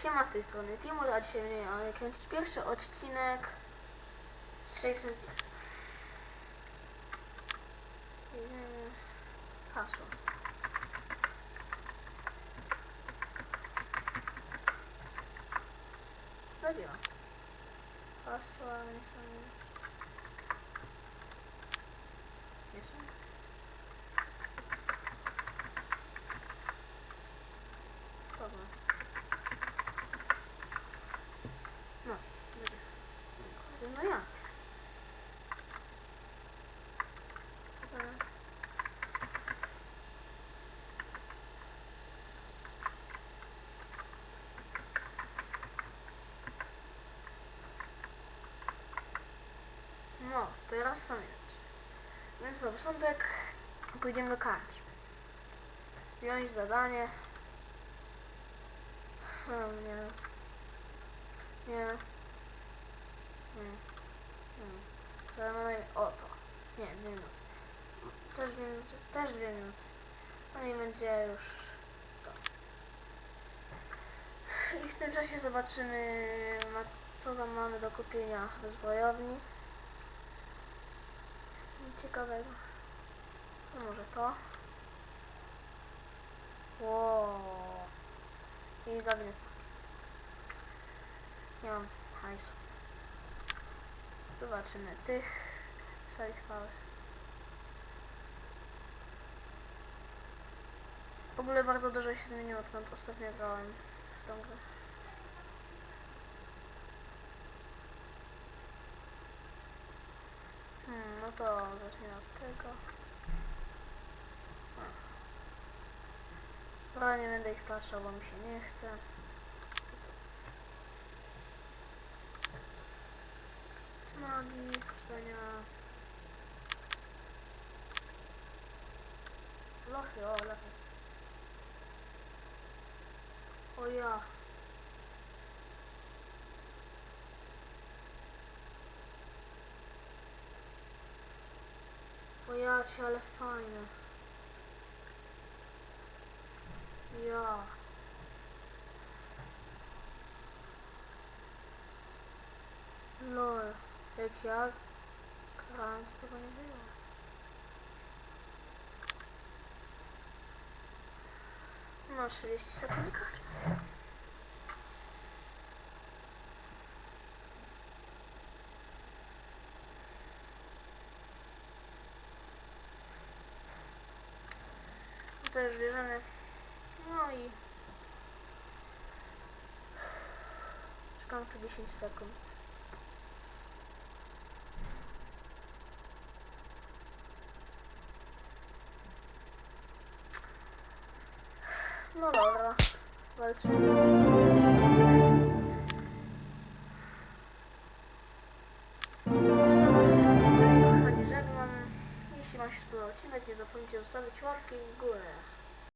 Siema, z tej strony Timur, a dzisiaj będziemy kręcić pierwszy odcinek z 600. Hasło. Zabiłam. Hasła nie są. Nie są. Dobra. No, no jak? No, teraz są rzeczy. Więc na początek pójdziemy do karczmy. Wziąć zadanie. Nie. To ma na imię, o to. Nie, 2 minuty. Też 2 minuty. No i będzie już to. I w tym czasie zobaczymy, co tam mamy do kupienia w zbrojowni. Ciekawego. No może to. Wow. I gabinet. Nie mam hajsu. Zobaczymy tych sali chwały. W ogóle bardzo dużo się zmieniło, odkąd ostatnio grałem w tą grę. No to zacznijmy od tego. Dobra, nie będę ich patrzał, bo mi się nie chce. Magii, powstania. Lochy, o lochy. O ja. O ja cię, ale fajne. Ja. Lol. Jak ja grałem, to tego nie było. No 30 sekund karty. To już bierzemy. No i czekam tu 10 sekund. No dobra, walczymy. Kochani, żegnam. Jeśli wam się spodobał odcinek, nie zapomnijcie zostawić łapki w górę.